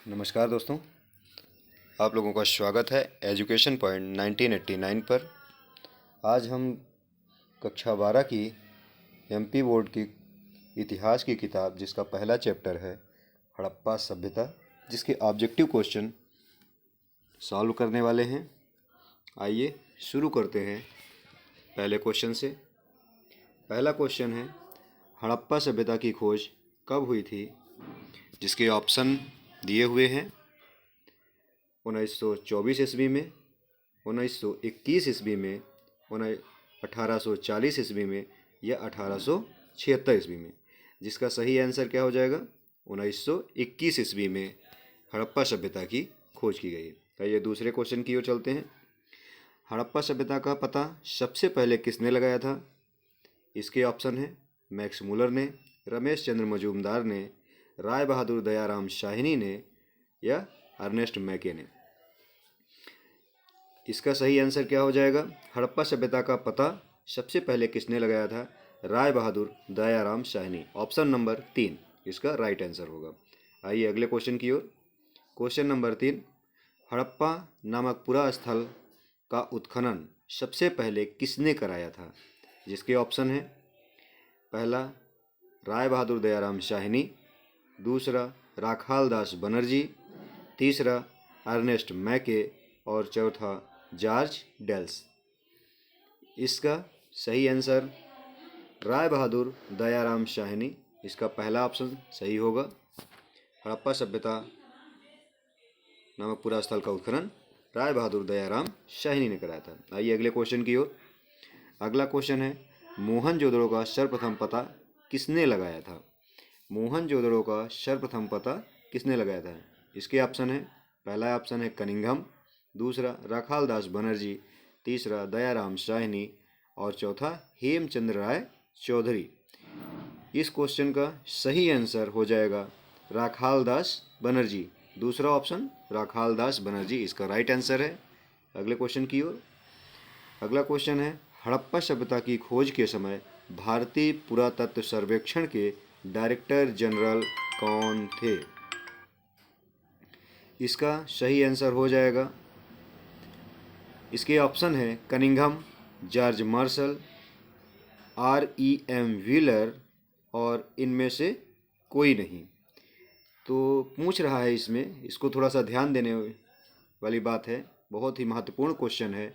नमस्कार दोस्तों, आप लोगों का स्वागत है एजुकेशन पॉइंट 1989 पर। आज हम कक्षा 12 की एमपी बोर्ड की इतिहास की किताब जिसका पहला चैप्टर है हड़प्पा सभ्यता, जिसके ऑब्जेक्टिव क्वेश्चन सॉल्व करने वाले हैं। आइए शुरू करते हैं पहले क्वेश्चन से। पहला क्वेश्चन है, हड़प्पा सभ्यता की खोज कब हुई थी? जिसके ऑप्शन दिए हुए हैं 1924 ईस्वी में, 1921 ईस्वी में, 1840 ईस्वी में या 1876 ईस्वी में। जिसका सही आंसर क्या हो जाएगा? 1921 ईस्वी में हड़प्पा सभ्यता की खोज की गई। आइए दूसरे क्वेश्चन की ओर चलते हैं। हड़प्पा सभ्यता का पता सबसे पहले किसने लगाया था? इसके ऑप्शन है मैक्स मुलर ने, रमेश चंद्र मजूमदार ने, राय बहादुर दयाराम शाहिनी ने या अर्नेस्ट मैके ने। इसका सही आंसर क्या हो जाएगा? हड़प्पा सभ्यता का पता सबसे पहले किसने लगाया था? राय बहादुर दयाराम शाहिनी। ऑप्शन नंबर 3 इसका राइट आंसर होगा। आइए अगले क्वेश्चन की ओर। क्वेश्चन नंबर 3, हड़प्पा नामक पुरा स्थल का उत्खनन सबसे पहले किसने कराया था? जिसके ऑप्शन है पहला राय बहादुर दयाराम शाहिनी, दूसरा राखाल दास बनर्जी, तीसरा अर्नेस्ट मैके और चौथा जॉर्ज डेल्स। इसका सही आंसर राय बहादुर दयाराम शाहिनी, इसका पहला ऑप्शन सही होगा। हड़प्पा सभ्यता नामक पूरा स्थल का उत्खनन राय बहादुर दयाराम शाहिनी ने कराया था। आइए अगले क्वेश्चन की ओर। अगला क्वेश्चन है, मोहनजोदड़ो का सर्वप्रथम पता किसने लगाया था? मोहनजोदड़ो का सर्वप्रथम पता किसने लगाया था? इसके ऑप्शन है पहला ऑप्शन है कनिंघम, दूसरा राखाल दास बनर्जी, तीसरा दयाराम शाहिनी और चौथा हेमचंद्र राय चौधरी। इस क्वेश्चन का सही आंसर हो जाएगा राखाल दास बनर्जी। दूसरा ऑप्शन राखाल दास बनर्जी इसका राइट आंसर है। अगले क्वेश्चन की ओर। अगला क्वेश्चन है, हड़प्पा सभ्यता की खोज के समय भारतीय पुरातत्व सर्वेक्षण के डायरेक्टर जनरल कौन थे? इसका सही आंसर हो जाएगा, इसके ऑप्शन है Cunningham, George Marshall, REM Wheeler और इनमें से कोई नहीं। तो पूछ रहा है इसमें, इसको थोड़ा सा ध्यान देने वाली बात है, बहुत ही महत्वपूर्ण क्वेश्चन है।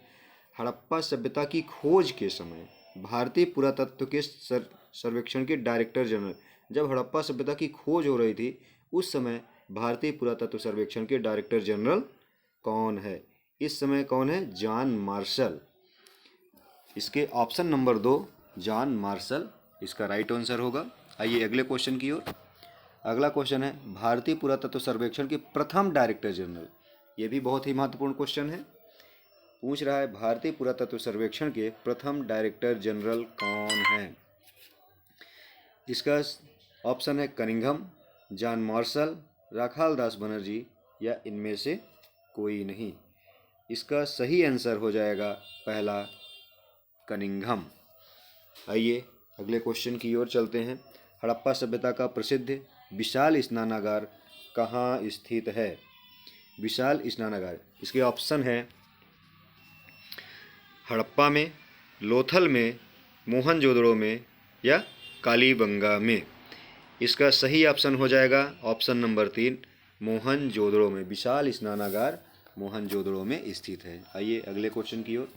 हड़प्पा सभ्यता की खोज के समय भारतीय पुरातत्व के सर्वेक्षण के डायरेक्टर जनरल, जब हड़प्पा सभ्यता की खोज हो रही थी उस समय भारतीय पुरातत्व सर्वेक्षण के डायरेक्टर जनरल कौन है? इस समय कौन है? John Marshall. इसके ऑप्शन नंबर 2 जॉन मार्शल इसका राइट आंसर होगा। आइए अगले क्वेश्चन की ओर। अगला क्वेश्चन है, भारतीय पुरातत्व सर्वेक्षण के प्रथम डायरेक्टर जनरल। ये भी बहुत ही महत्वपूर्ण क्वेश्चन है। पूछ रहा है भारतीय पुरातत्व सर्वेक्षण के प्रथम डायरेक्टर जनरल कौन है? इसका ऑप्शन है कनिंघम, जॉन मार्शल, राखाल दास बनर्जी या इनमें से कोई नहीं। इसका सही आंसर हो जाएगा पहला कनिंघम। आइए अगले क्वेश्चन की ओर चलते हैं। हड़प्पा सभ्यता का प्रसिद्ध विशाल स्नानागार कहाँ स्थित है? विशाल स्नानागार, इसके ऑप्शन है हड़प्पा में, लोथल में, मोहनजोदड़ो में या कालीबंगा में। इसका सही ऑप्शन हो जाएगा ऑप्शन नंबर 3 मोहनजोदड़ो में। विशाल स्नानागार मोहनजोदड़ो में स्थित है। आइए अगले क्वेश्चन की ओर।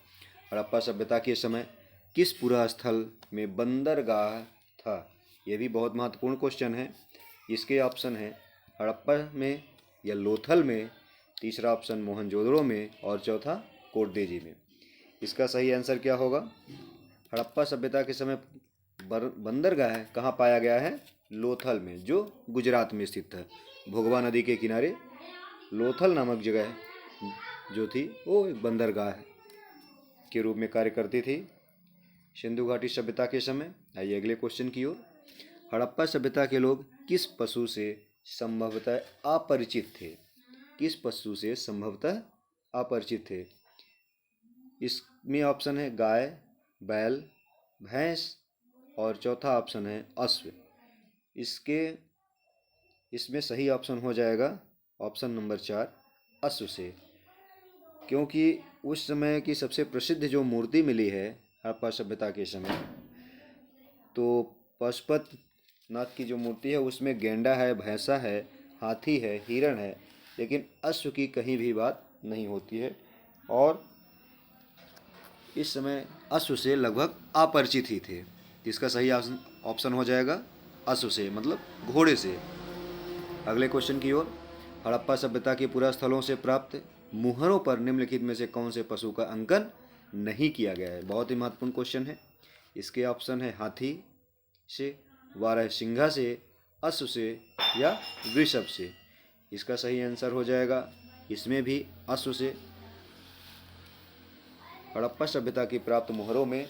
हड़प्पा सभ्यता के समय किस पुरा स्थल में बंदरगाह था? यह भी बहुत महत्वपूर्ण क्वेश्चन है। इसके ऑप्शन है हड़प्पा में या लोथल में, तीसरा ऑप्शन मोहनजोदड़ो में और चौथा कोटदेजी में। इसका सही आंसर क्या होगा? हड़प्पा सभ्यता के समय बंदरगाह कहाँ पाया गया है? लोथल में, जो गुजरात में स्थित है। भोगवा नदी के किनारे लोथल नामक जगह जो थी वो एक बंदरगाह के रूप में कार्य करती थी सिंधु घाटी सभ्यता के समय। आइए अगले क्वेश्चन की ओर। हड़प्पा सभ्यता के लोग किस पशु से संभवतः अपरिचित थे? किस पशु से संभवतः अपरिचित थे? इसमें ऑप्शन है गाय, बैल, भैंस और चौथा ऑप्शन है अश्व। इसमें सही ऑप्शन हो जाएगा ऑप्शन नंबर 4 अश्व से, क्योंकि उस समय की सबसे प्रसिद्ध जो मूर्ति मिली है हड़प्पा सभ्यता के समय, तो पशुपतिनाथ की जो मूर्ति है उसमें गेंडा है, भैंसा है, हाथी है, हिरण है, लेकिन अश्व की कहीं भी बात नहीं होती है। और इस समय अश्व से लगभग अपरिचित ही थे। इसका सही ऑप्शन हो जाएगा अश्व से, मतलब घोड़े से। अगले क्वेश्चन की ओर, हड़प्पा सभ्यता के पुरा स्थलों से प्राप्त मुहरों पर निम्नलिखित में से कौन से पशु का अंकन नहीं किया गया है? बहुत ही महत्वपूर्ण क्वेश्चन है। इसके ऑप्शन है हाथी से, वारहसिंघा से, अश्व से या वृषभ से। इसका सही आंसर हो जाएगा इसमें भी अश्व से। हड़प्पा सभ्यता की प्राप्त मुहरों में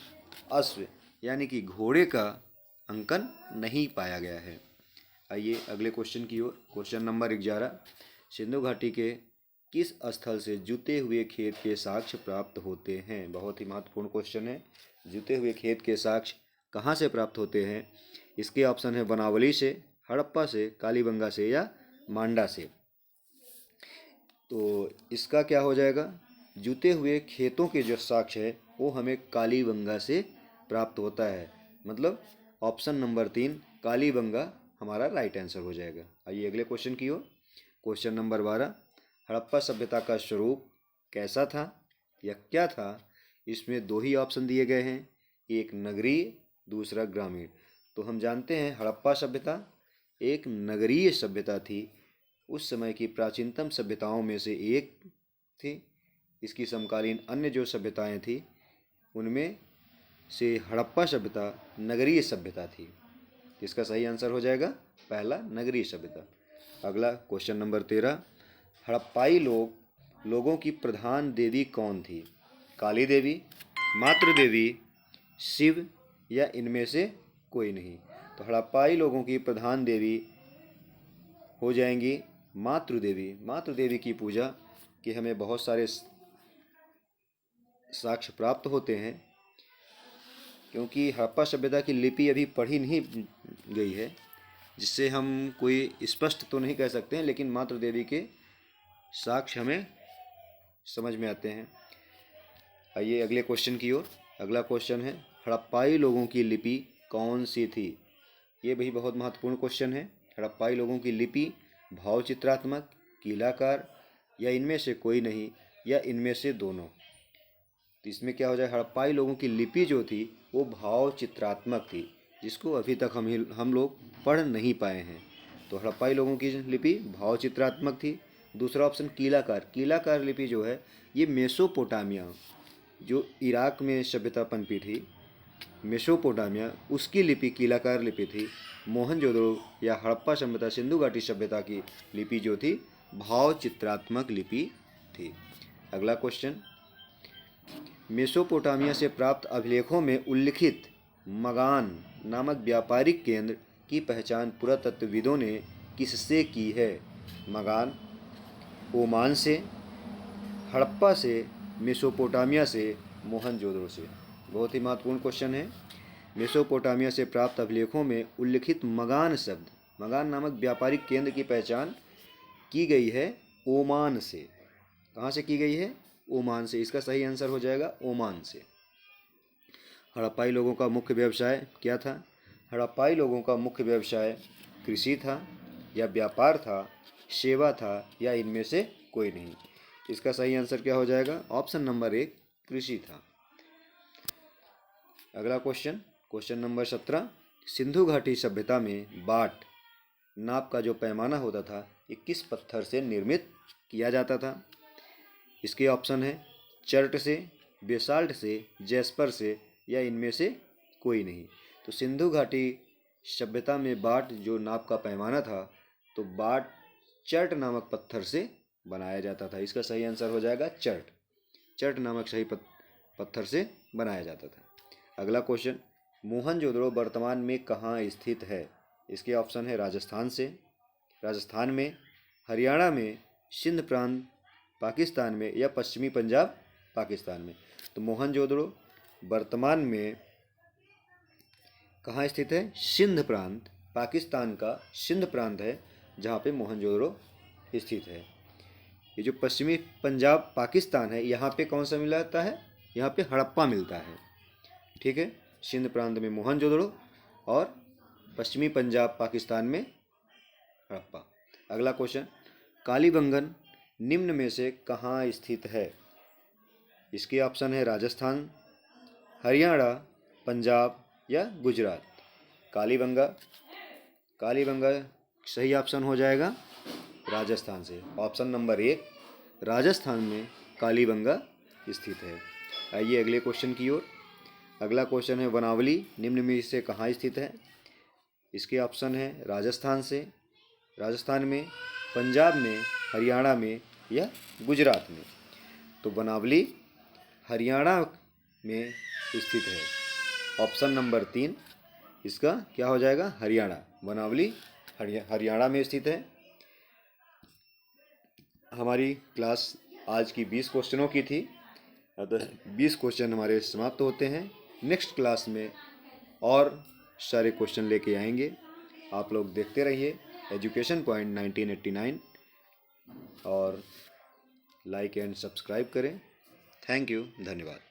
अश्व यानी कि घोड़े का अंकन नहीं पाया गया है। आइए अगले क्वेश्चन की ओर। क्वेश्चन नंबर 11, सिंधु घाटी के किस स्थल से जुते हुए खेत के साक्ष्य प्राप्त होते हैं? बहुत ही महत्वपूर्ण क्वेश्चन है। जुते हुए खेत के साक्ष्य कहाँ से प्राप्त होते हैं? इसके ऑप्शन है बनावली से, हड़प्पा से, कालीबंगा से या मांडा से। तो इसका क्या हो जाएगा? जुते हुए खेतों के जो साक्ष्य है वो हमें कालीबंगा से प्राप्त होता है, मतलब ऑप्शन नंबर 3 कालीबंगा हमारा राइट आंसर हो जाएगा। आइए अगले क्वेश्चन की ओर। क्वेश्चन नंबर 12, हड़प्पा सभ्यता का स्वरूप कैसा था या क्या था? इसमें 2 ही ऑप्शन दिए गए हैं, एक नगरीय, दूसरा ग्रामीण। तो हम जानते हैं हड़प्पा सभ्यता एक नगरीय सभ्यता थी, उस समय की प्राचीनतम सभ्यताओं में से एक थी। इसकी समकालीन अन्य जो सभ्यताएं थी उनमें से हड़प्पा सभ्यता नगरीय सभ्यता थी। इसका सही आंसर हो जाएगा पहला, नगरीय सभ्यता। अगला क्वेश्चन नंबर 13, हड़प्पाई लोगों की प्रधान देवी कौन थी? काली देवी, मातृ देवी, शिव या इनमें से कोई नहीं? तो हड़प्पाई लोगों की प्रधान देवी हो जाएंगी मातृ देवी। मातृ देवी की पूजा के हमें बहुत सारे साक्ष्य प्राप्त होते हैं, क्योंकि हड़प्पा सभ्यता की लिपि अभी पढ़ी नहीं गई है, जिससे हम कोई स्पष्ट तो नहीं कह सकते हैं, लेकिन मातृ देवी के साक्ष्य हमें समझ में आते हैं। आइए अगले क्वेश्चन की ओर। अगला क्वेश्चन है, हड़प्पाई लोगों की लिपि कौन सी थी? ये भी बहुत महत्वपूर्ण क्वेश्चन है। हड़प्पाई लोगों की लिपि भावचित्रात्मक, कीलाकार या इनमें से कोई नहीं या इनमें से दोनों? तो इसमें क्या हो जाए, हड़प्पाई लोगों की लिपि जो थी वो भाव चित्रात्मक थी, जिसको अभी तक हम लोग पढ़ नहीं पाए हैं। तो हड़प्पाई लोगों की लिपि भाव चित्रात्मक थी। दूसरा ऑप्शन कीलाकार। कीलाकार लिपि जो है ये मेसोपोटामिया, जो इराक में सभ्यता पनपी थी, मेसोपोटामिया, उसकी लिपि कीलाकार लिपि थी। मोहनजोदड़ो या हड़प्पा सभ्यता, सिंधु घाटी सभ्यता की लिपि जो थी भाव चित्रात्मक लिपि थी। अगला क्वेश्चन, मेसोपोटामिया से प्राप्त अभिलेखों में उल्लिखित मगान नामक व्यापारिक केंद्र की पहचान पुरातत्वविदों ने किससे की है? मगान ओमान से, हड़प्पा से, मेसोपोटामिया से, मोहनजोदड़ो से। बहुत ही महत्वपूर्ण क्वेश्चन है। मेसोपोटामिया से प्राप्त अभिलेखों में उल्लिखित मगान शब्द, मगान नामक व्यापारिक केंद्र की पहचान की गई है ओमान से। कहाँ से की गई है? ओमान से। इसका सही आंसर हो जाएगा ओमान से। हड़प्पाई लोगों का मुख्य व्यवसाय क्या था? हड़प्पाई लोगों का मुख्य व्यवसाय कृषि था या व्यापार था, सेवा था या इनमें से कोई नहीं? इसका सही आंसर क्या हो जाएगा? ऑप्शन नंबर 1 कृषि था। अगला क्वेश्चन, क्वेश्चन नंबर 17, सिंधु घाटी सभ्यता में बाट नाप का जो पैमाना होता था ये किस पत्थर से निर्मित किया जाता था? इसके ऑप्शन है चर्ट से, बेसाल्ट से, जैस्पर से या इनमें से कोई नहीं? तो सिंधु घाटी सभ्यता में बाट जो नाप का पैमाना था, तो बाट चर्ट नामक पत्थर से बनाया जाता था। इसका सही आंसर हो जाएगा चर्ट। चर्ट नामक सही पत्थर से बनाया जाता था। अगला क्वेश्चन, मोहनजोदड़ो वर्तमान में कहाँ स्थित है? इसके ऑप्शन है राजस्थान में, हरियाणा में, सिंध प्रांत पाकिस्तान में या पश्चिमी पंजाब पाकिस्तान में? तो मोहनजोदड़ो वर्तमान में कहाँ स्थित है? सिंध प्रांत, पाकिस्तान का सिंध प्रांत है जहाँ पे मोहनजोदड़ो स्थित है। ये जो पश्चिमी पंजाब पाकिस्तान है, यहाँ पे कौन सा मिलाता है? यहाँ पे हड़प्पा मिलता है। ठीक है, सिंध प्रांत में मोहनजोदड़ो और पश्चिमी पंजाब पाकिस्तान में हड़प्पा। अगला क्वेश्चन, कालीबंगन निम्न में से कहाँ स्थित है? इसके ऑप्शन है राजस्थान, हरियाणा, पंजाब या गुजरात। कालीबंगा कालीबंगा सही ऑप्शन हो जाएगा राजस्थान से। ऑप्शन नंबर 1 राजस्थान में कालीबंगा स्थित है। आइए अगले क्वेश्चन की ओर। अगला क्वेश्चन है, वनावली निम्न में से कहाँ स्थित है? इसके ऑप्शन है राजस्थान में, पंजाब में, हरियाणा में या गुजरात में। तो वनावली हरियाणा में स्थित है। ऑप्शन नंबर 3 इसका क्या हो जाएगा? हरियाणा। वनावली हरियाणा में स्थित है। हमारी क्लास आज की 20 क्वेश्चनों की थी, अतः 20 क्वेश्चन हमारे समाप्त होते हैं। नेक्स्ट क्लास में और सारे क्वेश्चन लेके आएंगे। आप लोग देखते रहिए एजुकेशन पॉइंट 1989 और लाइक एंड सब्सक्राइब करें। थैंक यू, धन्यवाद।